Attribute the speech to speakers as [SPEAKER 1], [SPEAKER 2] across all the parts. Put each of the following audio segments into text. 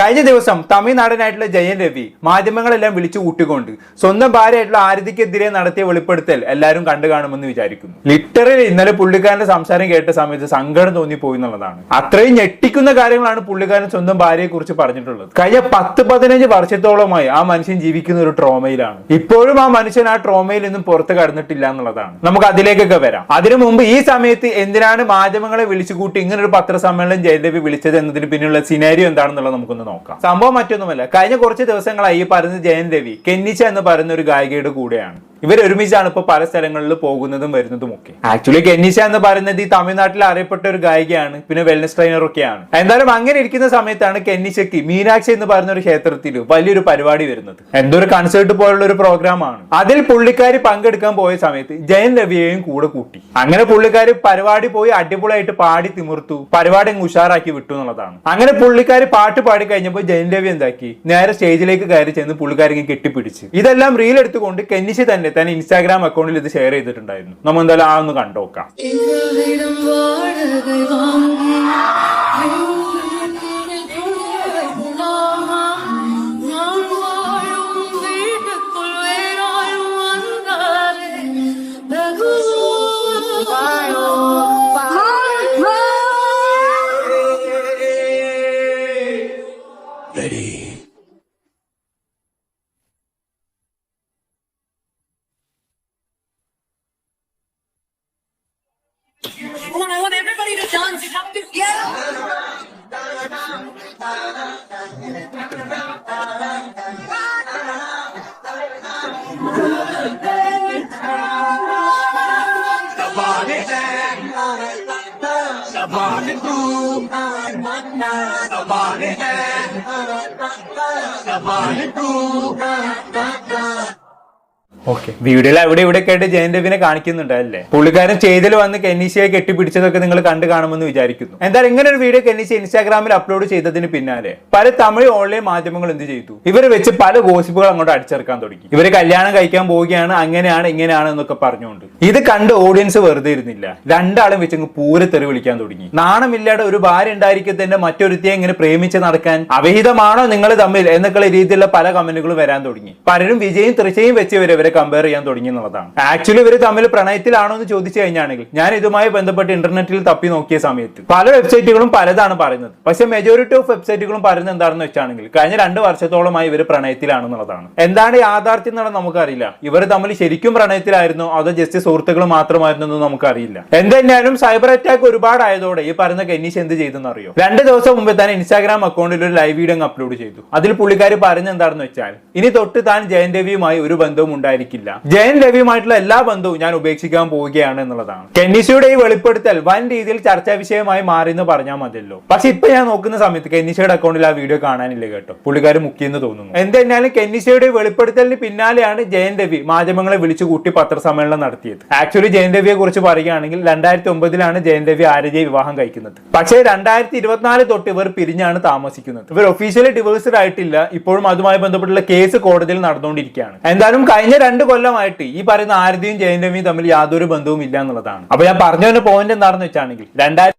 [SPEAKER 1] കഴിഞ്ഞ ദിവസം തമിഴ്നാടനായിട്ടുള്ള ജയൻ രവി മാധ്യമങ്ങളെല്ലാം വിളിച്ചു കൂട്ടിക്കൊണ്ട് സ്വന്തം ഭാര്യയായിട്ടുള്ള ആരതിക്കെതിരെ നടത്തിയ വെളിപ്പെടുത്തൽ എല്ലാവരും കണ്ടു കാണുമെന്ന് വിചാരിക്കുന്നു. ലിറ്ററലി ഇന്നലെ പുള്ളിക്കാരന്റെ സംസാരം കേട്ട സമയത്ത് സങ്കടം തോന്നിപ്പോയി എന്നുള്ളതാണ്. അത്രയും ഞെട്ടിക്കുന്ന കാര്യങ്ങളാണ് പുള്ളിക്കാരൻ സ്വന്തം ഭാര്യയെ കുറിച്ച് പറഞ്ഞിട്ടുള്ളത്. കഴിഞ്ഞ 10-15 വർഷത്തോളമായി ആ മനുഷ്യൻ ജീവിക്കുന്ന ഒരു ട്രോമയിലാണ്. ഇപ്പോഴും ആ മനുഷ്യൻ ആ ട്രോമയിൽ നിന്നും പുറത്ത് കടന്നിട്ടില്ല എന്നുള്ളതാണ്. നമുക്ക് അതിലേക്കൊക്കെ വരാം. അതിനു മുമ്പ് ഈ സമയത്ത് എന്തിനാണ് മാധ്യമങ്ങളെ വിളിച്ചുകൂട്ടി ഇങ്ങനെ ഒരു പത്രസമ്മേളനം ജയൻ രവി വിളിച്ചത് എന്നതിന് പിന്നിലുള്ള സിനാരിയോ എന്താണെന്നുള്ളത് നമുക്കൊന്ന് നോക്കാം. സംഭവം മറ്റൊന്നുമല്ല, കഴിഞ്ഞ കുറച്ച് ദിവസങ്ങളായി ഈ പറയുന്ന ജയൻ രവി കെന്നിച്ച എന്ന് പറയുന്ന ഒരു ഗായികയുടെ കൂടെയാണ്. ഇവർ ഒരുമിച്ചാണ് ഇപ്പൊ പല സ്ഥലങ്ങളിൽ പോകുന്നതും വരുന്നതും ഒക്കെ. ആക്ച്വലി കെന്നിച്ച എന്ന് പറയുന്നത് ഈ തമിഴ്നാട്ടിൽ അറിയപ്പെട്ട ഒരു ഗായികയാണ്, പിന്നെ വെൽനസ് ട്രെയിനർ ഒക്കെയാണ്. എന്തായാലും അങ്ങനെ ഇരിക്കുന്ന സമയത്താണ് കെന്നിച്ചയ്ക്ക് മീനാക്ഷി എന്ന് പറയുന്ന ഒരു ക്ഷേത്രത്തിൽ വലിയൊരു പരിപാടി വരുന്നത്. എന്തോ ഒരു കൺസേർട്ട് പോലുള്ള ഒരു പ്രോഗ്രാമാണ്. അതിൽ പുള്ളിക്കാരി പങ്കെടുക്കാൻ പോയ സമയത്ത് ജയൻ രവിയെയും കൂടെ കൂട്ടി. അങ്ങനെ പുള്ളിക്കാരി പരിപാടി പോയി അടിപൊളിയായിട്ട് പാടി തിമിർത്തു, പരിപാടി ഉഷാറാക്കി വിട്ടു എന്നുള്ളതാണ്. അങ്ങനെ പുള്ളിക്കാരി പാട്ട് പാടി കഴിഞ്ഞപ്പോൾ ജയൻ രവി എന്താക്കി, നേരെ സ്റ്റേജിലേക്ക് കയറി ചെന്ന് പുള്ളിക്കാരിക്ക് കെട്ടിപ്പിടിച്ച്. ഇതെല്ലാം റീൽ എടുത്തുകൊണ്ട് കെന്നിച്ച തന്നെ ഇൻസ്റ്റാഗ്രാം അക്കൗണ്ടിൽ ഇത് ഷെയർ ചെയ്തിട്ടുണ്ടായിരുന്നു. നമ്മൾ എന്തായാലും ആ ഒന്ന് കണ്ടോക്കാം.
[SPEAKER 2] I want everybody to dance. You have to, yeah.
[SPEAKER 1] Okay, വീഡിയോയിൽ അവിടെ ഇവിടെ ആയിട്ട് ജയൻ രവിനെ കാണിക്കുന്നുണ്ടല്ലേ. പുള്ളിക്കാരൻ ചെയ്തിൽ വന്ന് കെന്നീശയെ കെട്ടിപ്പിടിച്ചതൊക്കെ നിങ്ങൾ കണ്ടു കാണുമെന്ന് വിചാരിക്കുന്നു. എന്തായാലും ഇങ്ങനെ ഒരു വീഡിയോ കെന്നീശ ഇൻസ്റ്റാഗ്രാമിൽ അപ്ലോഡ് ചെയ്തതിന് പിന്നാലെ പല തമിഴ് ഓൺലൈൻ മാധ്യമങ്ങൾ എന്ത് ചെയ്തു, ഇവരെ വെച്ച് പല ഗോസിപ്പുകൾ അങ്ങോട്ട് അടിച്ചെടുക്കാൻ തുടങ്ങി. ഇവര് കല്യാണം കഴിക്കാൻ പോവുകയാണ്, അങ്ങനെയാണ് ഇങ്ങനെയാണ് എന്നൊക്കെ പറഞ്ഞുകൊണ്ട്. ഇത് കണ്ട് ഓഡിയൻസ് വെറുതെ ഇരുന്നില്ല, രണ്ടാളും വെച്ച് പൂരെ തെറി വിളിക്കാൻ തുടങ്ങി. നാണമില്ലാതെ ഒരു ഭാര്യ ഉണ്ടായിരിക്കത്തിന്റെ മറ്റൊരുത്തിയെ ഇങ്ങനെ പ്രേമിച്ച് നടക്കാൻ അവിഹിതമാണോ നിങ്ങൾ തമ്മിൽ എന്നൊക്കെയുള്ള രീതിയിലുള്ള പല കമന്റുകളും വരാൻ തുടങ്ങി. പലരും വിജയും തൃശയും വെച്ച് ഇവരെ കമ്പയർ ചെയ്യാൻ തുടങ്ങി എന്നുള്ളതാണ്. ആക്ച്വലി ഇവർ തമ്മിൽ പ്രണയത്തിലാണോ എന്ന് ചോദിച്ചു കഴിഞ്ഞാണെങ്കിൽ ഞാൻ ഇതുമായി ബന്ധപ്പെട്ട് ഇന്റർനെറ്റിൽ തപ്പി നോക്കിയ സമയത്ത് പല വെബ്സൈറ്റുകളും പലതാണ് പറയുന്നത്. പക്ഷെ മെജോറിറ്റി ഓഫ് വെബ്സൈറ്റുകളും പറയുന്നത് എന്താണെന്ന് വെച്ചാണെങ്കിൽ കഴിഞ്ഞ 2 വർഷത്തോളമായി ഇവർ പ്രണയത്തിലാണെന്നുള്ളതാണ്. എന്താണ് യാഥാർത്ഥ്യം എന്നുള്ളത് നമുക്കറിയില്ല. ഇവർ തമ്മിൽ ശരിക്കും പ്രണയത്തിലായിരുന്നോ അതോ ജസ്റ്റ് സുഹൃത്തുക്കൾ മാത്രമായിരുന്നു എന്ന് നമുക്കറിയില്ല. എന്തായാലും സൈബർ അറ്റാക്ക് ഒരുപാടായതോടെ ഈ പറയുന്ന കെന്നീശ എന്ത് ചെയ്തെന്ന് അറിയോ, 2 ദിവസം മുമ്പ് തന്നെ ഇൻസ്റ്റാഗ്രാം അക്കൗണ്ടിൽ ഒരു ലൈവ് വീഡിയോ അപ്ലോഡ് ചെയ്തു. അതിൽ പുള്ളിക്കാരി പറയുന്നത് എന്താണെന്ന് വെച്ചാൽ ഇനി തൊട്ട് താൻ ജയൻ രവിയുമായി ഒരു ബന്ധവും ഉണ്ടായിരിക്കില്ല, ജയൻ രവിയുമായിട്ടുള്ള എല്ലാ ബന്ധവും ഞാൻ ഉപേക്ഷിക്കാൻ പോവുകയാണ് എന്നുള്ളതാണ്. കെന്നീശയുടെ ഈ വെളിപ്പെടുത്തൽ വൻ രീതിയിൽ ചർച്ചാ വിഷയമായി മാറി എന്ന് പറഞ്ഞാൽ മതിയല്ലോ. പക്ഷെ ഇപ്പൊ ഞാൻ നോക്കുന്ന സമയത്ത് കെന്നീശയുടെ അക്കൗണ്ടിൽ ആ വീഡിയോ കാണാനില്ല കേട്ടോ. പുള്ളിക്കാർ മുക്കിയെന്ന് തോന്നുന്നു. എന്തായാലും കെന്നീശയുടെ വെളിപ്പെടുത്തലിന് പിന്നാലെയാണ് ജയൻ രവി മാധ്യമങ്ങളെ വിളിച്ചു കൂട്ടി പത്രസമ്മേളനം നടത്തിയത്. ആക്ച്വലി ജയൻ രവിയെ കുറിച്ച് പറയുകയാണെങ്കിൽ 2009 ജയൻ രവി ആരതിയെ വിവാഹം കഴിക്കുന്നത്. പക്ഷേ 2024 തൊട്ട് ഇവർ പിരിഞ്ഞാണ് താമസിക്കുന്നത്. ഇവർ ഒഫീഷ്യലി ഡിവോഴ്സ്ഡ് ആയിട്ടില്ല. ഇപ്പോഴും അതുമായി ബന്ധപ്പെട്ടുള്ള കേസ് കോടതിയിൽ നടന്നുകൊണ്ടിരിക്കുകയാണ്. എന്തായാലും കഴിഞ്ഞ 2 കൊല്ലമായിട്ട് ഈ പറയുന്ന ആരതിയും ജയൻ രവിയും തമ്മിൽ യാതൊരു ബന്ധവും ഇല്ല എന്നുള്ളതാണ്. അപ്പൊ ഞാൻ പറഞ്ഞ പോയിന്റ് എന്താണെന്ന് വെച്ചാണെങ്കിൽ 2004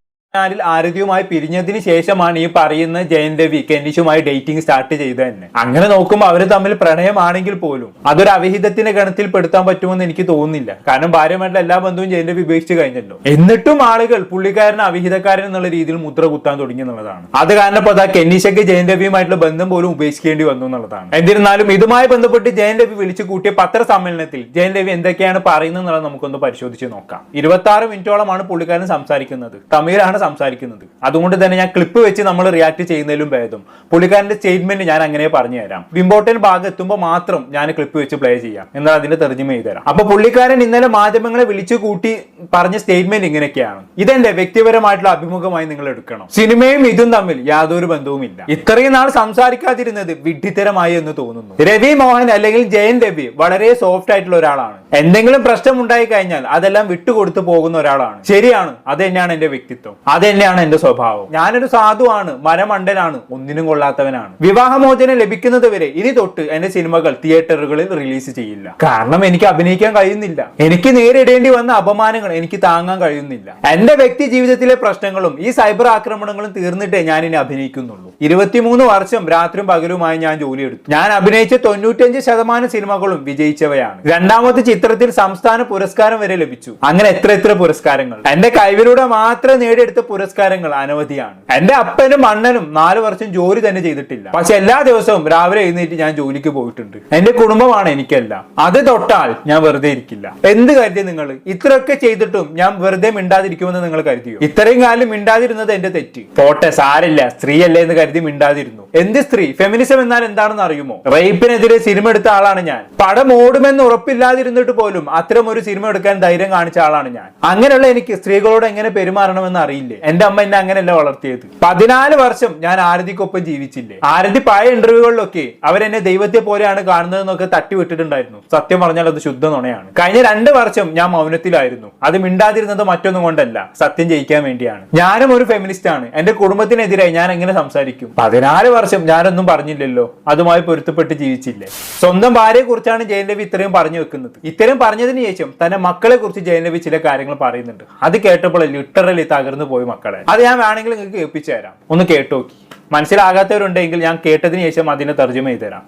[SPEAKER 1] ആരതിയുമായി പിരിഞ്ഞതിന് ശേഷമാണ് ഈ പറയുന്ന ജയൻ രവി കെന്നീശുമായി ഡേറ്റിംഗ് സ്റ്റാർട്ട് ചെയ്തത് തന്നെ. അങ്ങനെ നോക്കുമ്പോൾ അവർ തമ്മിൽ പ്രണയമാണെങ്കിൽ പോലും അതൊരു അവിഹിതത്തിന്റെ ഗണത്തിൽ പെടുത്താൻ പറ്റുമെന്ന് എനിക്ക് തോന്നുന്നില്ല. കാരണം ഭാര്യമായിട്ടുള്ള എല്ലാ ബന്ധവും ജയൻ രവി ഉപേക്ഷിച്ച് കഴിഞ്ഞല്ലോ. എന്നിട്ടും ആളുകൾ പുള്ളിക്കാരന് അവിഹിതക്കാരൻ എന്നുള്ള രീതിയിൽ മുദ്ര കുത്താൻ തുടങ്ങി എന്നുള്ളതാണ്. അത് കാരണം ഇപ്പോൾ കെന്നീശയ്ക്ക് ജയൻ രവിയുമായിട്ടുള്ള ബന്ധം പോലും ഉപേക്ഷിക്കേണ്ടി വന്നു എന്നുള്ളതാണ്. എന്നിരുന്നാലും ഇതുമായി ബന്ധപ്പെട്ട് ജയൻ രവി വിളിച്ചു കൂട്ടിയ പത്രസമ്മേളനത്തിൽ ജയൻ രവി എന്തൊക്കെയാണ് പറയുന്നത് എന്നുള്ളത് നമുക്കൊന്ന് പരിശോധിച്ച് നോക്കാം. 26 മിനിറ്റോളമാണ് പുള്ളിക്കാരൻ സംസാരിക്കുന്നത്. തമിഴാണ് സംസാരിക്കുന്നത്. അതുകൊണ്ട് തന്നെ ഞാൻ ക്ലിപ്പ് വെച്ച് നമ്മൾ റിയാക്ട് ചെയ്യുന്നതിലും ഭേദം പുള്ളിക്കാരന്റെ സ്റ്റേറ്റ്മെന്റ് ഞാൻ അങ്ങനെ പറഞ്ഞു തരാം. ഇമ്പോർട്ടന്റ് ഭാഗം എത്തുമ്പോൾ മാത്രം ഞാൻ ക്ലിപ്പ് വെച്ച് പ്ലേ ചെയ്യാം, എന്നാൽ അതിന്റെ തർജ്ജമ ചെയ്തു തരാം. അപ്പൊ പുള്ളിക്കാരൻ ഇന്നലെ മാധ്യമങ്ങളെ വിളിച്ചു കൂട്ടി പറഞ്ഞ സ്റ്റേറ്റ്മെന്റ് ഇങ്ങനെയൊക്കെയാണ്. ഇതെന്റെ വ്യക്തിപരമായിട്ടുള്ള അഭിമുഖമായി നിങ്ങൾ എടുക്കണം. സിനിമയും ഇതും തമ്മിൽ യാതൊരു ബന്ധവുമില്ല. ഇത്രയും നാൾ സംസാരിക്കാതിരുന്നത് വിഡ്ഢിത്തരമായി എന്ന് തോന്നുന്നു. രവി മോഹൻ അല്ലെങ്കിൽ ജയൻ രവി വളരെ സോഫ്റ്റ് ആയിട്ടുള്ള ഒരാളാണ്. എന്തെങ്കിലും പ്രശ്നം ഉണ്ടായി കഴിഞ്ഞാൽ അതെല്ലാം വിട്ടുകൊടുത്തു പോകുന്ന ഒരാളാണ്. ശരിയാണ്, അത് തന്നെയാണ് എന്റെ വ്യക്തിത്വം. അത് തന്നെയാണ് എന്റെ സ്വഭാവം. ഞാനൊരു സാധുവാണ്, മരമണ്ടനാണ്, ഒന്നിനും കൊള്ളാത്തവനാണ്. വിവാഹമോചനം ലഭിക്കുന്നത് വരെ ഇനി തൊട്ട് എന്റെ സിനിമകൾ തിയേറ്ററുകളിൽ റിലീസ് ചെയ്യില്ല. കാരണം എനിക്ക് അഭിനയിക്കാൻ കഴിയുന്നില്ല. എനിക്ക് നേരിടേണ്ടി വന്ന അപമാനങ്ങൾ എനിക്ക് താങ്ങാൻ കഴിയുന്നില്ല. എന്റെ വ്യക്തി ജീവിതത്തിലെ പ്രശ്നങ്ങളും ഈ സൈബർ ആക്രമണങ്ങളും തീർന്നിട്ടേ ഞാൻ ഇനി അഭിനയിക്കുന്നുള്ളൂ. 23 വർഷം രാത്രിയും പകലുമായി ഞാൻ ജോലിയെടുത്തു. ഞാൻ അഭിനയിച്ച 95% സിനിമകളും വിജയിച്ചവയാണ്. രണ്ടാമത്തെ ചിത്രത്തിൽ സംസ്ഥാന പുരസ്കാരം വരെ ലഭിച്ചു. അങ്ങനെ എത്ര പുരസ്കാരങ്ങൾ. എന്റെ കഴിവിലൂടെ മാത്രം നേടിയെടുത്ത പുരസ്കാരങ്ങൾ അനവധിയാണ്. എന്റെ അപ്പനും അണ്ണനും 4 വർഷം ജോലി തന്നെ ചെയ്തിട്ടില്ല. പക്ഷെ എല്ലാ ദിവസവും രാവിലെ എഴുന്നേറ്റ് ഞാൻ ജോലിക്ക് പോയിട്ടുണ്ട്. എന്റെ കുടുംബമാണ് എനിക്കെല്ലാം. അത് തൊട്ടാൽ ഞാൻ വെറുതെ ഇരിക്കില്ല. എന്ത് കരുതി നിങ്ങൾ? ഇത്രയൊക്കെ ചെയ്തിട്ടും ഞാൻ വെറുതെ മിണ്ടാതിരിക്കുമെന്ന് നിങ്ങൾ കരുതിയോ? ഇത്രയും കാലം മിണ്ടാതിരുന്നത് എന്റെ തെറ്റ്. പോട്ടെ, സാരില്ല, സ്ത്രീയല്ലേ എന്ന് കരുതി മിണ്ടാതിരുന്നു. എന്ത് സ്ത്രീ? ഫെമിനിസം എന്നാൽ എന്താണെന്ന് അറിയുമോ? റേപ്പിനെതിരെ സിനിമ എടുത്ത ആളാണ് ഞാൻ. പടം ഓടുമെന്ന് ഉറപ്പില്ലാതിരുന്നിട്ട് പോലും അത്തരം ഒരു സിനിമ എടുക്കാൻ ധൈര്യം കാണിച്ച ആളാണ് ഞാൻ. അങ്ങനെയുള്ള എനിക്ക് സ്ത്രീകളോട് എങ്ങനെ പെരുമാറണമെന്ന് അറിയില്ലേ? എന്റെ അമ്മ എന്നെ അങ്ങനെയല്ല വളർത്തിയത്. 14 വർഷം ഞാൻ ആരതിക്കൊപ്പം ജീവിച്ചില്ലേ? ആരതി പഴയ ഇന്റർവ്യൂകളിലൊക്കെ അവരെന്നെ ദൈവത്തെ പോലെയാണ് കാണുന്നതെന്നൊക്കെ തട്ടിവിട്ടിട്ടുണ്ടായിരുന്നു. സത്യം പറഞ്ഞാൽ അത് ശുദ്ധ നുണയാണ്. കഴിഞ്ഞ 2 വർഷം ഞാൻ മൗനത്തിലായിരുന്നു. അത് മിണ്ടാതിരുന്നത് മറ്റൊന്നും കൊണ്ടല്ല, സത്യം ജയിക്കാൻ വേണ്ടിയാണ്. ഞാനും ഒരു ഫെമിനിസ്റ്റ് ആണ്. എന്റെ കുടുംബത്തിനെതിരെ ഞാൻ എങ്ങനെ സംസാരിക്കും? 14 വർഷം ഞാനൊന്നും പറഞ്ഞില്ലല്ലോ, അതുമായി പൊരുത്തപ്പെട്ട് ജീവിച്ചില്ലേ? സ്വന്തം ഭാര്യയെ കുറിച്ചാണ് ജയൻ രവി ഇത്രയും പറഞ്ഞു വെക്കുന്നത്. ഇത്രയും പറഞ്ഞതിന് ശേഷം തന്റെ മക്കളെ കുറിച്ച് ജയൻ രവി ചില കാര്യങ്ങൾ പറയുന്നുണ്ട്. അത് കേട്ടപ്പോൾ ലിറ്ററലി തകർന്നു പോയി മക്കളെ. അത് ഞാൻ വേണമെങ്കിൽ നിങ്ങൾക്ക് കേൾപ്പിച്ചു തരാം, ഒന്ന് കേട്ടോക്കി. മനസ്സിലാകാത്തവരുണ്ടെങ്കിൽ ഞാൻ കേട്ടതിന് ശേഷം അതിനെ തർജ്ജമ ചെയ്ത് തരാം.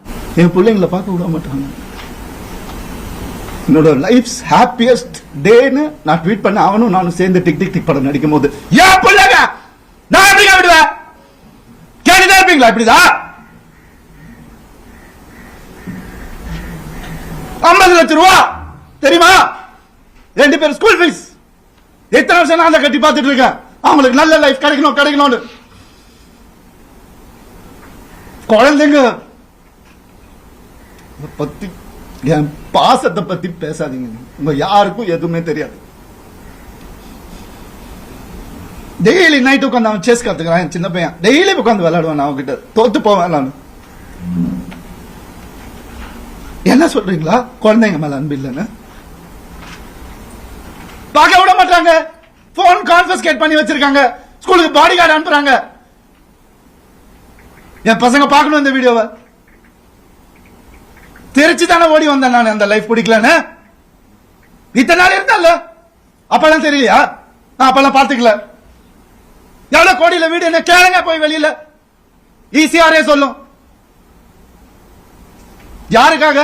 [SPEAKER 3] பிள்ளைங்களை பார்க்க விட மாட்டாங்க. என்னோட லைஃப்ஸ் ஹாப்பியஸ்ட் டேன்னு நான் ட்வீட் பண்ண அவனும் நானும் சேர்ந்து டிக் டிக் டிக் படம் நடிக்கும் போது ஏன் பிள்ளைங்க நான் எப்படி விடுவேன்? கேட்டுதான் இருப்பீங்களா? இப்படிதான் 50 லட்சம் ரூபா தெரியுமா? 2 பேர் ஸ்கூல் ஃபீஸ். எத்தனை வருஷம் நான் அதை கட்டி பார்த்துட்டு இருக்கேன். அவங்களுக்கு நல்ல லைஃப் கிடைக்கணும்னு. குழந்தைங்க பத்தி, என் பாசத்தை பத்தி பேசாதீங்க. உங்க யாருக்கும் எதுவுமே தெரியாது. டெய்லி நைட் உட்காந்து அவன் செஸ் கத்துக்கிறான். என் சின்ன பையன் டெய்லி உட்காந்து விளையாடுவான். அவன் கிட்ட தோத்து போவேன் நான். என்ன சொல்றீங்களா? குழந்தைங்க மேல அன்பு இல்லைன்னு பார்க்க விட மாட்டாங்க. போன் கான்ஃபிஸ்கேட் பண்ணி வச்சிருக்காங்க. ஸ்கூலுக்கு பாடி கார்டு அனுப்புறாங்க. என் பசங்க பார்க்கணும் இந்த வீடியோவை. தெரிச்சு தானே ஓடி வந்தேன் நான். அந்த லைஃப் பிடிக்கலன்னு இத்தனை நாள் இருந்தால அப்பெல்லாம் தெரியலையா? நான் அப்பெல்லாம் பார்த்துக்கல. எவ்வளவு கோடியில வீடு என்ன கேளுங்க போய் வெளியில. ஈஸியாரே சொல்லும். யாருக்காக?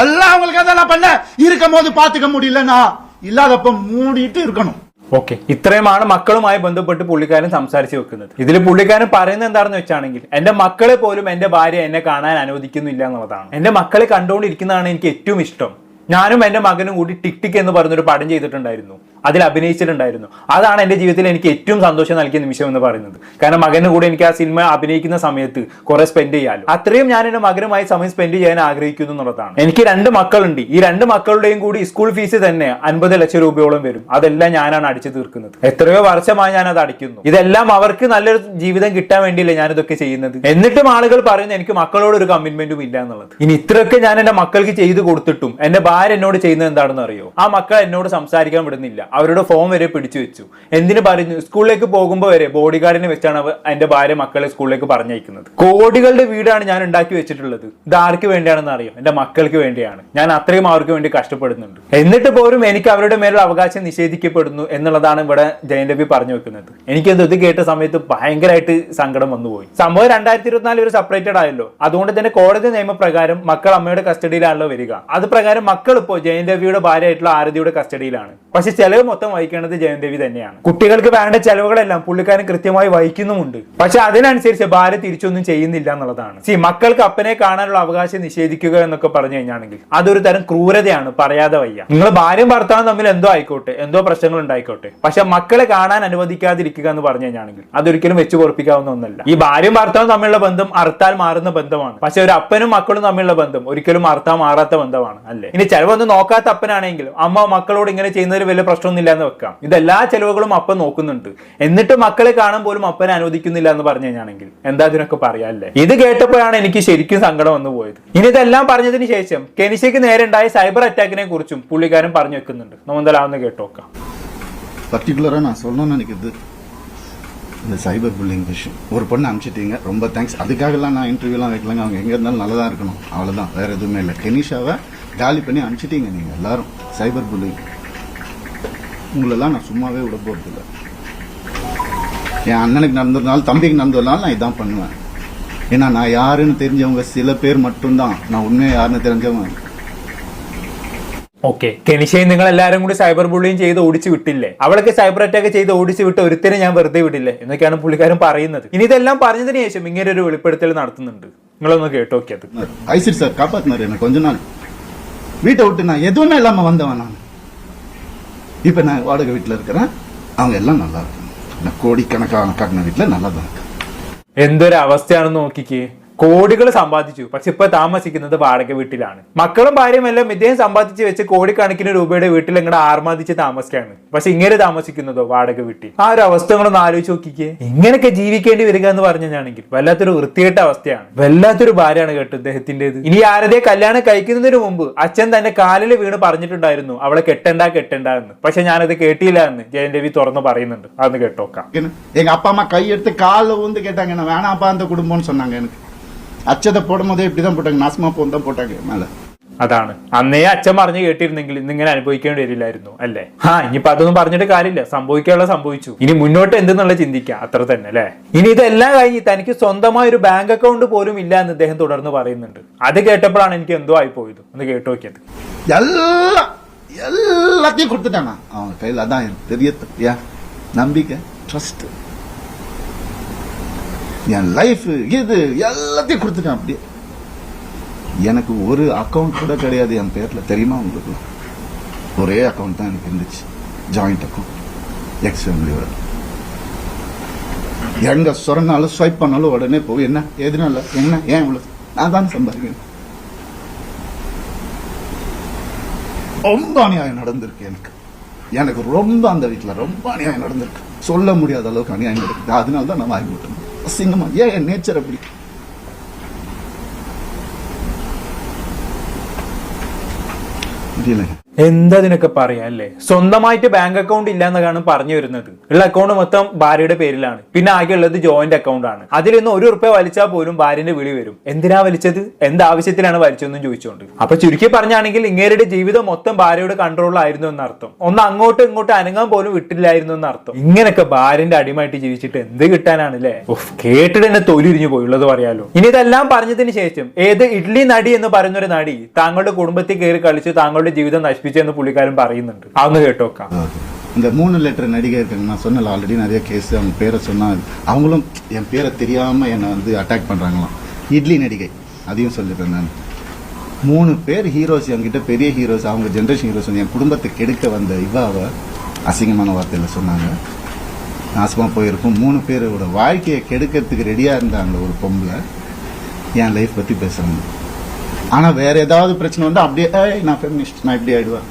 [SPEAKER 3] எல்லாம் அவங்களுக்காக தான் நான் பண்ண. இருக்கும் போது பார்த்துக்க முடியலன்னா ഇല്ലാതപ്പം മൂടിയിട്ട് ഇരിക്കണം.
[SPEAKER 1] ഓക്കെ, ഇത്രയുമാണ് മക്കളുമായി ബന്ധപ്പെട്ട് പുള്ളിക്കാരൻ സംസാരിച്ചു വെക്കുന്നത്. ഇതിൽ പുള്ളിക്കാരൻ പറയുന്നത് എന്താണെന്ന് വെച്ചാണെങ്കിൽ എന്റെ മക്കളെ പോലും എന്റെ ഭാര്യ എന്നെ കാണാൻ അനുവദിക്കുന്നില്ല എന്നുള്ളതാണ്. എന്റെ മക്കളെ കണ്ടുകൊണ്ടിരിക്കുന്നതാണ് എനിക്ക് ഏറ്റവും ഇഷ്ടം. ഞാനും എന്റെ മകനും കൂടി ടിക് ടിക് എന്ന് പറഞ്ഞൊരു പടം ചെയ്തിട്ടുണ്ടായിരുന്നു. അതിൽ അഭിനയിച്ചിട്ടുണ്ടായിരുന്നു. അതാണ് എന്റെ ജീവിതത്തിൽ എനിക്ക് ഏറ്റവും സന്തോഷം നൽകിയ നിമിഷം എന്ന് പറയുന്നത്. കാരണം മകന് കൂടെ എനിക്ക് ആ സിനിമ അഭിനയിക്കുന്ന സമയത്ത് കുറെ സ്പെൻഡ് ചെയ്യാലോ. അത്രയും ഞാൻ എന്റെ മകനുമായി സമയം സ്പെൻഡ് ചെയ്യാൻ ആഗ്രഹിക്കുന്നു എന്നുള്ളതാണ്. എനിക്ക് 2 മക്കളുണ്ട്. ഈ 2 മക്കളുടെയും കൂടി സ്കൂൾ ഫീസ് തന്നെ 50 ലക്ഷം രൂപയോളം വരും. അതെല്ലാം ഞാനാണ് അടിച്ചു തീർക്കുന്നത്. എത്രയോ വർഷമായി ഞാൻ അത് അടിക്കുന്നു. ഇതെല്ലാം അവർക്ക് നല്ലൊരു ജീവിതം കിട്ടാൻ വേണ്ടിയല്ലേ ഞാനിതൊക്കെ ചെയ്യുന്നത്. എന്നിട്ടും ആളുകൾ പറയുന്നത് എനിക്ക് മക്കളോട് ഒരു കമ്മിറ്റ്മെന്റും ഇല്ല എന്നുള്ളത്. ഇനി ഇത്രയൊക്കെ ഞാൻ എന്റെ മക്കൾക്ക് ചെയ്തു കൊടുത്തിട്ടും എന്റെ ഭാര്യ എന്നോട് ചെയ്യുന്നത് എന്താണെന്ന് അറിയോ? ആ മക്കൾ എന്നോട് സംസാരിക്കാൻ വിടുന്നില്ല. അവരുടെ ഫോൺ വരെ പിടിച്ചു വെച്ചു. എന്തിനു പറഞ്ഞു? സ്കൂളിലേക്ക് പോകുമ്പോൾ വരെ ബോഡി ഗാർഡിനെ വെച്ചാണ് എന്റെ ഭാര്യ മക്കളെ സ്കൂളിലേക്ക് പറഞ്ഞയക്കുന്നത്. കോടികളുടെ വീടാണ് ഞാൻ ഉണ്ടാക്കി വെച്ചിട്ടുള്ളത്. ഇത് ആർക്ക് വേണ്ടിയാണെന്ന് അറിയോ? എന്റെ മക്കൾക്ക് വേണ്ടിയാണ്. ഞാൻ അത്രയും അവർക്ക് വേണ്ടി കഷ്ടപ്പെടുന്നുണ്ട്. എന്നിട്ട് പോലും എനിക്ക് അവരുടെ മേലുള്ള അവകാശം നിഷേധിക്കപ്പെടുന്നു എന്നുള്ളതാണ് ഇവിടെ ജയൻ രവി പറഞ്ഞു വെക്കുന്നത്. എനിക്കത് ഇത് കേട്ട സമയത്ത് ഭയങ്കരമായിട്ട് സങ്കടം വന്നുപോയി. സംഭവം 2024 ഒരു സെപ്പറേറ്റഡ് ആയല്ലോ. അതുകൊണ്ട് തന്നെ കോടതി നിയമപ്രകാരം മക്കൾ അമ്മയുടെ കസ്റ്റഡിയിലാണല്ലോ വരിക. അത് പ്രകാരം മക്കൾ ഇപ്പോൾ ജയൻ രവിയുടെ ഭാര്യയായിട്ടുള്ള ആരതിയുടെ കസ്റ്റഡിയിലാണ്. പക്ഷെ ചെലവ് മൊത്തം വഹിക്കേണ്ടത് ജയൻ രവി തന്നെയാണ്. കുട്ടികൾക്ക് വേണ്ട ചെലവുകളെല്ലാം പുള്ളിക്കാരൻ കൃത്യമായി വഹിക്കുന്നുമുണ്ട്. പക്ഷെ അതിനനുസരിച്ച് ഭാര്യ തിരിച്ചൊന്നും ചെയ്യുന്നില്ല എന്നുള്ളതാണ്. മക്കൾക്ക് അപ്പനെ കാണാനുള്ള അവകാശം നിഷേധിക്കുക എന്നൊക്കെ പറഞ്ഞു കഴിഞ്ഞാണെങ്കിൽ അതൊരു തരം ക്രൂരതയാണ്, പറയാതെ വയ്യ. നിങ്ങൾ ഭാര്യയും ഭർത്താവും തമ്മിൽ എന്തോ ആയിക്കോട്ടെ, എന്തോ പ്രശ്നങ്ങൾ ഉണ്ടായിക്കോട്ടെ, പക്ഷെ മക്കളെ കാണാൻ അനുവദിക്കാതിരിക്കുക എന്ന് പറഞ്ഞു കഴിഞ്ഞാണെങ്കിൽ അതൊരിക്കലും വെച്ച് പൊറപ്പിക്കാവുന്ന ഒന്നല്ല. ഈ ഭാര്യയും ഭർത്താവും തമ്മിലുള്ള ബന്ധം അറുത്താൽ മാറുന്ന ബന്ധമാണ്. പക്ഷെ ഒരു അപ്പനും മക്കളും തമ്മിലുള്ള ബന്ധം ഒരിക്കലും അറുത്താൽ മാറാത്ത ബന്ധമാണ്, അല്ലേ? ഇനി ചെലവൊന്നും നോക്കാത്ത അപ്പനാണെങ്കിലും അമ്മ മക്കളോട് ഇങ്ങനെ ചെയ്യുന്നതിൽ വലിയ പ്രശ്നമൊന്നുമില്ല എന്ന് വെക്കാം. ഇതെല്ലാ ചെലവുകളും അപ്പൻ നോക്കുന്നുണ്ട്. എന്നിട്ട് മക്കളെ കാണാൻ പോലും അപ്പനെ അനുവദിക്കുന്നില്ല എന്ന് പറഞ്ഞു കഴിഞ്ഞാണെങ്കിൽ എന്താ ഇതിനൊക്കെ പറയാല്ലേ? ഇത് കേട്ടപ്പോഴാണ് എനിക്ക് ശരിക്കും സങ്കടം വന്നു പോയത്. ഇനി ഇതെല്ലാം പറഞ്ഞതിന് ശേഷം കെനിഷയ്ക്ക് നേരെ ഉണ്ടായ സൈബർ അറ്റാക്കിനെ കുറിച്ചും പുള്ളിക്കാരൻ പറഞ്ഞു വെക്കുന്നുണ്ട്. നമ്മൾ എന്തായാലും കേട്ടോക്കാം.
[SPEAKER 3] பர்டிகுலரா நான் சொல்லணும்னு நினைக்கிறது இந்த சைபர் புல்லிங் விஷயம் ஒரு பொண்ணு அனுப்பிச்சிட்டீங்க, ரொம்ப தேங்க்ஸ். அதுக்காகலாம் நான் இன்டர்வியூலாம் வைக்கலாங்க. அவங்க எங்கே இருந்தாலும் நல்லா தான் இருக்கணும், அவ்வளோதான், வேறு எதுவுமே இல்லை. கெனிஷாவை காலி பண்ணி அனுப்பிச்சிட்டீங்க நீங்கள் எல்லாரும். சைபர் புல்லிங் உங்களெல்லாம் நான் சும்மாவே விட போகிறதில்ல. என் அண்ணனுக்கு நடந்ததுனால தம்பிக்கு நடந்ததுனால நான் இதான் பண்ணுவேன். ஏன்னா நான் யாருன்னு தெரிஞ்சவங்க சில பேர் மட்டும்தான், நான் உண்மையாக யாருன்னு தெரிஞ்சவங்க.
[SPEAKER 1] ഓക്കെ, കെനിഷയെ നിങ്ങൾ എല്ലാവരും കൂടി സൈബർ ബുള്ളിങ് ചെയ്ത് ഓടിച്ചു വിട്ടില്ലേ? അവളൊക്കെ സൈബർ അറ്റാക്ക് ചെയ്ത് ഓടിച്ചു വിട്ട് ഒരുത്തരെ ഞാൻ വെറുതെ വിടില്ലേ എന്നൊക്കെയാണ് പുള്ളിക്കാരൻ പറയുന്നത്. ഇനി ഇതെല്ലാം പറഞ്ഞതിന് ശേഷം ഇങ്ങനെ ഒരു വെളിപ്പെടുത്തൽ നടത്തുന്നുണ്ട്. നിങ്ങളൊന്ന് കേട്ടോക്കിയത്.
[SPEAKER 3] ஐசிட் சார் காப்பாத்தினாரு என்ன கொஞ்ச நாள். வீட்டை விட்டு நான் எதுவுமே இல்லாம வந்தவன் நான். இப்ப நான் வாடகை வீட்டுல இருக்கிறேன், அவங்க எல்லாம் நல்லா இருக்காங்க. நான் கோடிக்கணக்கான கட்டின வீட்டுல நல்லா தான் இருக்கேன்.
[SPEAKER 1] എന്തൊരു അവസ്ഥയാണെന്ന് നോക്കിക്കേ. കോടികൾ സമ്പാദിച്ചു, പക്ഷെ ഇപ്പൊ താമസിക്കുന്നത് വാടക വീട്ടിലാണ്. മക്കളും ഭാര്യയും എല്ലാം ഇദ്ദേഹം സമ്പാദിച്ച് വെച്ച് കോടിക്കണക്കിന് രൂപയുടെ വീട്ടിൽ ഇങ്ങനെ ആർമാദിച്ച് താമസിക്കാണ്. പക്ഷെ ഇങ്ങനെ താമസിക്കുന്നതോ വാടക വീട്ടിൽ. ആ ഒരു അവസ്ഥ നിങ്ങളൊന്ന് ആലോചിച്ച് നോക്കിക്കേ. ഇങ്ങനെയൊക്കെ ജീവിക്കേണ്ടി വരിക എന്ന് പറഞ്ഞാണെങ്കിൽ വല്ലാത്തൊരു വൃത്തികെട്ട അവസ്ഥയാണ്. വല്ലാത്തൊരു ഭാര്യയാണ് കേട്ടോ ഇദ്ദേഹത്തിന്റേത്. ഇനി ആരതേ കല്യാണം കഴിക്കുന്നതിന് മുമ്പ് അച്ഛൻ തന്നെ കാലിൽ വീണ് പറഞ്ഞിട്ടുണ്ടായിരുന്നു അവളെ കെട്ടണ്ട എന്ന്. പക്ഷെ ഞാനത് കേട്ടില്ല എന്ന് ജയൻ രവി തുറന്നു പറയുന്നുണ്ട്. അതൊന്ന് കേട്ടോക്കാം.
[SPEAKER 3] எங்க அப்பா அம்மா கையெடுத்து காலில் ஊந்து கேட்டாங்க, நான் வேணாப்பா அந்த குடும்பம்னு சொன்னாங்க. எனக்கு அச்சதை போடும் போதே இப்படிதான் போட்டாங்க, நாசமா போன் தான் போட்டாங்க மேல.
[SPEAKER 1] അതാണ് അന്നേ അച്ഛൻ പറഞ്ഞു കേട്ടിരുന്നെങ്കിൽ ഇന്നിങ്ങനെ അനുഭവിക്കേണ്ടി വരില്ലായിരുന്നു അല്ലേ? ഇനിയിപ്പോ അതൊന്നും പറഞ്ഞിട്ട് കാര്യമില്ല, സംഭവിക്കാനുള്ള സംഭവിച്ചു. ഇനി മുന്നോട്ട് എന്തെന്നുള്ള ചിന്തിക്കാം, അത്ര തന്നെ അല്ലേ? ഇനി ഇതെല്ലാം കഴിഞ്ഞ് തനിക്ക് സ്വന്തമായ ഒരു ബാങ്ക് അക്കൗണ്ട് പോലും ഇല്ല എന്ന് ഇദ്ദേഹം തുടർന്ന് പറയുന്നുണ്ട്. അത് കേട്ടപ്പോഴാണ് എനിക്ക് എന്തോ ആയി പോയത്. ഒന്ന് കേട്ടു നോക്കിയത്.
[SPEAKER 3] எல்லாத்தையும் கொடுத்துட்டானா அவன் கையில். அதான் எனக்கு தெரிய நம்பிக்கை, ட்ரஸ்ட், என் லைஃப் இது எல்லாத்தையும் கொடுத்துட்டான். அப்படியே எனக்கு ஒரு அக்கௌண்ட் கூட கிடையாது என் பேர்ல, தெரியுமா உங்களுக்கு? ஒரே அக்கௌண்ட் தான் எனக்கு இருந்துச்சு, ஜாயிண்ட் அக்கௌண்ட், எக்ஸ் ஃபேமிலியோட. எங்க சொன்னாலும் ஸ்வைப் பண்ணாலும் உடனே போய் என்ன எதுனால என்ன ஏன் இவ்வளவு, நான் தான் சம்பாதிக்கிறேன். ரொம்ப அநியாயம் நடந்திருக்கு எனக்கு. எனக்கு ரொம்ப அந்த வீட்டுல ரொம்ப அநியாயம் நடந்திருக்கு, சொல்ல முடியாத அளவுக்கு அநியாயம் நடக்குது. அதனால தான் நான் வாங்கி விட்டேன். அசிங்கமா ஏன் என் நேச்சர் அப்படி. தெரியல.
[SPEAKER 1] എന്താ ഇതിനൊക്കെ പറയാ അല്ലേ? സ്വന്തമായിട്ട് ബാങ്ക് അക്കൗണ്ട് ഇല്ല എന്നതാണ് പറഞ്ഞു വരുന്നത്. ഉള്ള അക്കൗണ്ട് മൊത്തം ഭാര്യയുടെ പേരിലാണ്. പിന്നെ ആകെ ഉള്ളത് ജോയിന്റ് അക്കൗണ്ട് ആണ്. അതിൽ നിന്ന് ₹1 വലിച്ചാൽ പോലും ഭാര്യന്റെ വിളി വരും. എന്തിനാ വലിച്ചത്, എന്താവശ്യത്തിലാണ് വലിച്ചതെന്നും ചോദിച്ചുകൊണ്ട്. അപ്പൊ ചുരുക്കി പറഞ്ഞാണെങ്കിൽ ഇങ്ങേരുടെ ജീവിതം മൊത്തം ഭാര്യയുടെ കൺട്രോളിലായിരുന്നു എന്നർത്ഥം. ഒന്ന് അങ്ങോട്ടും ഇങ്ങോട്ടും അനങ്ങാൻ പോലും വിട്ടില്ലായിരുന്നു എന്നർത്ഥം. ഇങ്ങനെയൊക്കെ ഭാര്യന്റെ അടിമായിട്ട് ജീവിച്ചിട്ട് എന്ത് കിട്ടാനാണ് അല്ലേ? കേട്ടിട്ട് തന്നെ തൊലിരിഞ്ഞു പോയുള്ളത് പറയാലോ. ഇനി ഇതെല്ലാം പറഞ്ഞതിന് ശേഷം ഏത് ഇഡ്ലി നടി എന്ന് പറയുന്ന ഒരു നടി താങ്കളുടെ കുടുംബത്തിൽ കയറി കളിച്ച് താങ്കളുടെ ജീവിതം നശിപ്പിച്ചെന്ന് പുള്ളിക്കാരൻ പറയുന്നുണ്ട്. അതൊന്ന് കേട്ടോക്കാം.
[SPEAKER 3] இந்த 3 லெட்டர் நடிகை இருக்காங்க, நான் சொன்னல ஆல்ரெடி நிறைய கேஸ். அவங்க பேரை சொன்னா அவங்களும் என் பேரை தெரியாம என்னை வந்து அட்டாக் பண்றாங்களாம். இட்லி நடிகை அதையும் சொல்லிடுறேன் நான். 3 பேர் ஹீரோஸ் என்கிட்ட, பெரிய ஹீரோஸ், அவங்க ஜென்ரேஷன் ஹீரோஸ். என் குடும்பத்தை கெடுக்க வந்த இவாவை அசிங்கமான வார்த்தையில சொன்னாங்க. நாசமா போயிருக்கும். 3 பேரோட வாழ்க்கையை கெடுக்கிறதுக்கு ரெடியா இருந்தாங்க. ஒரு பொம்பளை என் லைஃப் பத்தி பேசுறாங்க. ஆனா வேற ஏதாவது பிரச்சனை வந்து அப்படியே நான் ஃபெமினிஸ்ட், நான் இப்படி ஆயிடுவேன்.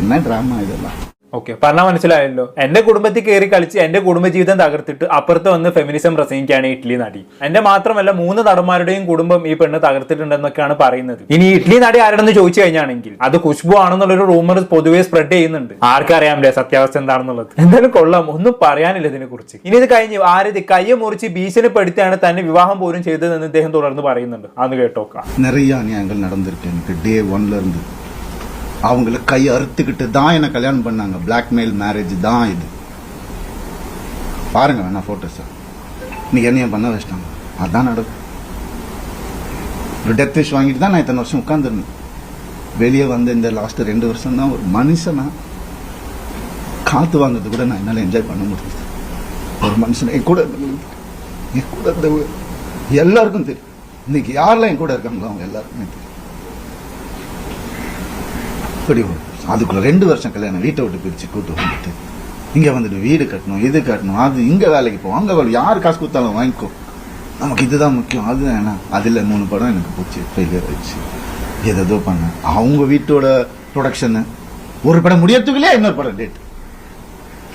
[SPEAKER 3] என்ன டிராமா இதெல்லாம்.
[SPEAKER 1] ഓക്കെ, പറഞ്ഞാൽ മനസ്സിലായല്ലോ. എന്റെ കുടുംബത്തിൽ കയറി കളിച്ച് എന്റെ കുടുംബജീവിതം തകർത്തിട്ട് അപ്പുറത്ത് വന്ന് ഫെമിനിസം പ്രസംഗിക്കുകയാണ് ഇഡ്ലി നടി. എന്റെ മാത്രമല്ല 3 നടന്മാരുടെയും കുടുംബം ഈ പെണ്ണ് തകർത്തിട്ടുണ്ടെന്നൊക്കെയാണ് പറയുന്നത്. ഇനി ഇഡ്ലി നടി ആരാണെന്ന് ചോദിച്ചു കഴിഞ്ഞാണെങ്കിൽ അത് ഖുശ്ബു ആണെന്നുള്ളൊരു റൂമർ പൊതുവെ സ്പ്രെഡ് ചെയ്യുന്നുണ്ട്. ആർക്കറിയാമല്ലേ സത്യാവസ്ഥ എന്താണെന്നുള്ളത്. എന്തായാലും കൊള്ളാം, ഒന്നും പറയാനില്ല ഇതിനെ കുറിച്ച്. ഇനി ഇത് കഴിഞ്ഞ് ആരതി കയ്യെ മുറിച്ച് ഭീഷണിപ്പെടുത്തിയാണ് തന്നെ വിവാഹം പോലും ചെയ്തതെന്ന് ഇദ്ദേഹം തുടർന്ന് പറയുന്നുണ്ട്. അന്ന് കേട്ടോക്കാം.
[SPEAKER 3] நிறைய அநியாயங்கள் நடந்திருக்கு எனக்கு. டே 1ல இருந்து அவங்கள கை அறுத்துக்கிட்டு தான் என்ன கல்யாணம் பண்ணாங்க. பிளாக்மெயில் மேரேஜ் தான் இது. பாருங்க வேணா போட்டோஸ். நீங்க என்னைய பண்ண வச்சிட்டாங்க. அதான் நடக்கும். ஒரு டெத் விஷ் வாங்கிட்டு தான் நான் இத்தனை வருஷம் உட்கார்ந்துருந்தேன். வெளியே வந்து இந்த லாஸ்ட் 2 வருஷம் தான் ஒரு மனுஷனா காத்து வாங்குறது கூட நான் என்னால என்ஜாய் பண்ண முடியுது. ஒரு மனுஷன் என் கூட எல்லாருக்கும் தெரியும். இன்னைக்கு யாரெல்லாம் என் கூட இருக்காங்களோ அவங்க எல்லாருக்குமே தெரியும். அதுக்குள்ள 2 வருஷம் கல்யாணம், வீட்டை விட்டு பிரிச்சு கூட்டு வந்துட்டு இங்க வந்துட்டு வீடு கட்டணும், இது கட்டணும், அது இங்க வேலைக்கு போவோம், அங்க வேலை, யாரு காசு கொடுத்தாலும் வாங்கிக்கோ, நமக்கு இதுதான் முக்கியம். அதுதான் என்ன, அதுல 3 படம் எனக்கு போச்சு, ஃபெயிலியர் ஆயிடுச்சு. ஏதோ பண்ண அவங்க வீட்டோட ப்ரொடக்ஷன், ஒரு படம் முடியறதுக்குள்ளே இன்னொரு படம் டேட்.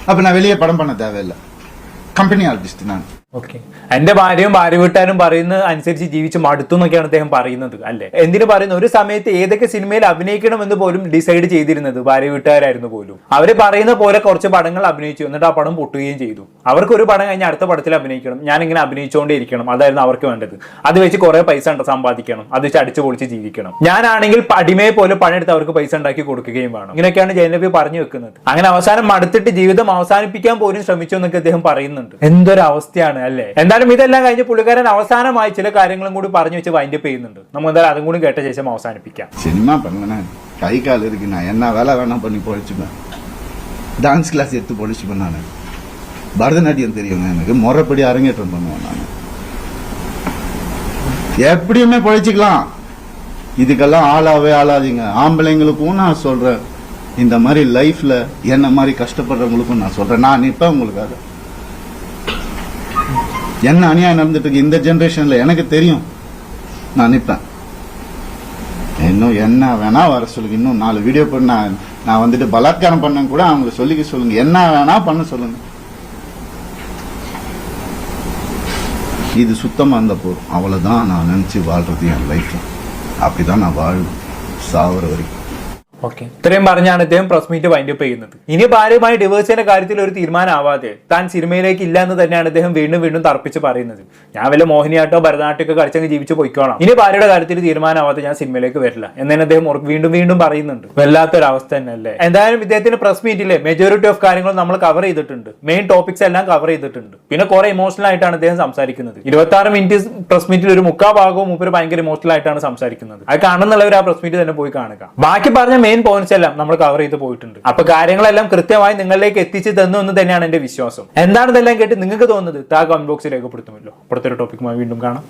[SPEAKER 3] அப்ப நான் வெளியே படம் பண்ண தேவையில்லை, கம்பெனி ஆர்டிஸ்ட் நான்.
[SPEAKER 1] ഓക്കെ, എന്റെ ഭാര്യയും ഭാര്യ വീട്ടുകാരും പറയുന്ന അനുസരിച്ച് ജീവിച്ച് മടുത്തു എന്നൊക്കെയാണ് അദ്ദേഹം പറയുന്നത് അല്ലെ. എന്തിനു പറയുന്നു, ഒരു സമയത്ത് ഏതൊക്കെ സിനിമയിൽ അഭിനയിക്കണം എന്ന് പോലും ഡിസൈഡ് ചെയ്തിരുന്നത് ഭാര്യ വീട്ടുകാരായിരുന്നു പോലും. അവര് പറയുന്ന പോലെ കുറച്ച് പടങ്ങൾ അഭിനയിച്ചു, എന്നിട്ട് ആ പടം പൊട്ടുകയും ചെയ്തു. അവർക്ക് ഒരു പടം കഴിഞ്ഞ് അടുത്ത പടത്തിൽ അഭിനയിക്കണം, ഞാൻ ഇങ്ങനെ അഭിനയിച്ചുകൊണ്ടേ ഇരിക്കണം, അതായിരുന്നു അവർക്ക് വേണ്ടത്. അത് വെച്ച് കുറെ പൈസ സമ്പാദിക്കണം, അത് വെച്ച് അടിച്ചു പൊളിച്ച് ജീവിക്കണം. ഞാനാണെങ്കിൽ അടിമയെ പോലെ പണിയെടുത്ത് അവർക്ക് പൈസ ഉണ്ടാക്കി കൊടുക്കുകയും വേണം. ഇങ്ങനെയൊക്കെയാണ് ജയനബി പറഞ്ഞു വെക്കുന്നത്. അങ്ങനെ അവസാനം മടുത്തിട്ട് ജീവിതം അവസാനിപ്പിക്കാൻ പോലും ശ്രമിച്ചു എന്നൊക്കെ അദ്ദേഹം പറയുന്നുണ്ട്. എന്തൊരു അവസ്ഥയാണ് അല്ലേ. എന്തായാലും ഇതെല്ലാം കഴിഞ്ഞ് പുള്ളിക്കാരൻ അവസാനമായി ചില കാര്യങ്ങളും കൂടി പറഞ്ഞു വെച്ച് വൈൻഡപ്പ് ചെയ്യുന്നുണ്ട്. നമുക്ക് എന്തായാലും അതും കൂടി കേട്ട ശേഷം അവസാനിപ്പിക്കാം.
[SPEAKER 4] சினிமா பண்ணேன், கை கால் இருக்கு, நான் என்ன வேலை வேணா பண்ணி பொழைச்சுப்பேன். டான்ஸ் கிளாஸ் எடுத்து பொழைச்சுப்பேன். நான் பரதநாட்டியம் தெரியுங்க எனக்கு, முறைப்படி அரங்கேற்றம் பண்ணுவேன். நான் எப்படியுமே பொழைச்சிக்கலாம். இதுக்கெல்லாம் ஆளாவே ஆளாதீங்க. ஆம்பளைங்களுக்கும் நான் சொல்றேன், இந்த மாதிரி லைஃப்ல என்ன மாதிரி கஷ்டப்படுறவங்களுக்கும் நான் சொல்றேன், நான் நிற்பேன் உங்களுக்காக. என்ன அநியாயம் நடந்துட்டு இருக்கு இந்த ஜெனரேஷன்ல எனக்கு தெரியும், நான் நிற்பேன். இன்னும் என்ன வேணா வர சொல்லுங்க, இன்னும் 4 வீடியோ பண்ண நான் வந்துட்டு பலாத்காரம் பண்ண கூட அவங்களை சொல்லிக்க சொல்லுங்க, என்ன வேணா பண்ண சொல்லுங்க. இது சுத்தமா இருந்த போதும், அவ்வளவுதான் நான் நினைச்சு வாழ்றது என் லைஃப். அப்படிதான் நான் வாழ்வேன் சாவர வரைக்கும்.
[SPEAKER 1] ഓക്കെ, ഇത്രയും പറഞ്ഞാണ് ഇദ്ദേഹം പ്രസ് മീറ്റ് വൈൻഡപ്പ് ചെയ്യുന്നത്. ഇനി ഭാര്യയുമായി ഡിവേഴ്സിന്റെ കാര്യത്തിൽ ഒരു തീരുമാനമാവാതെ താൻ സിനിമയിലേക്ക് ഇല്ല എന്ന് തന്നെയാണ് അദ്ദേഹം വീണ്ടും വീണ്ടും തർപ്പിച്ച് പറയുന്നത്. ഞാൻ വല്ല മോഹിനിയാട്ടോ ഭരതനാട്യമൊക്കെ കളിച്ചങ്ങ് ജീവിച്ച് പോയിക്കോളാം, ഇനി ഭാര്യയുടെ കാര്യത്തിൽ തീരുമാനമാവാതെ ഞാൻ സിനിമയിലേക്ക് വരില്ല എന്നതിന് അദ്ദേഹം വീണ്ടും വീണ്ടും പറയുന്നുണ്ട്. വല്ലാത്തൊരവസ്ഥ തന്നെ അല്ലേ. എന്തായാലും ഇദ്ദേഹത്തിന്റെ പ്രസ് മീറ്റിലെ മെജോറിറ്റി ഓഫ് കാര്യങ്ങൾ നമ്മൾ കവർ ചെയ്തിട്ടുണ്ട്. മെയിൻ ടോപ്പിക്സ് എല്ലാം കവർ ചെയ്തിട്ടുണ്ട്. പിന്നെ കുറെ ഇമോഷണൽ ആയിട്ടാണ് അദ്ദേഹം സംസാരിക്കുന്നത്. 26 മിനിറ്റ് പ്രസ് മീറ്റിൽ ഒരു 3/4 ഭാഗവും മൂപ്പര് ഭയങ്കര ഇമോഷണൽ ആയിട്ടാണ് സംസാരിക്കുന്നത്. അത് കാണുന്നുള്ളവർ ആ പ്രസ് മീറ്റ് തന്നെ പോയി കാണുക. ബാക്കി പറഞ്ഞ മെയിൻ പോയിന്റ്സ് എല്ലാം നമ്മൾ കവർ ചെയ്ത് പോയിട്ടുണ്ട്. അപ്പൊ കാര്യങ്ങളെല്ലാം കൃത്യമായി നിങ്ങളിലേക്ക് എത്തിച്ചു തന്നു എന്ന് തന്നെയാണ് എന്റെ വിശ്വാസം. എന്താണ് ഇതെല്ലാം കേട്ട് നിങ്ങൾക്ക് തോന്നുന്നത്? താഴെ കമന്റ് ബോക്സിൽ രേഖപ്പെടുത്തുമല്ലോ. അപ്പുറത്തെ ഒരു ടോപ്പിക്കുമായി വീണ്ടും കാണാം.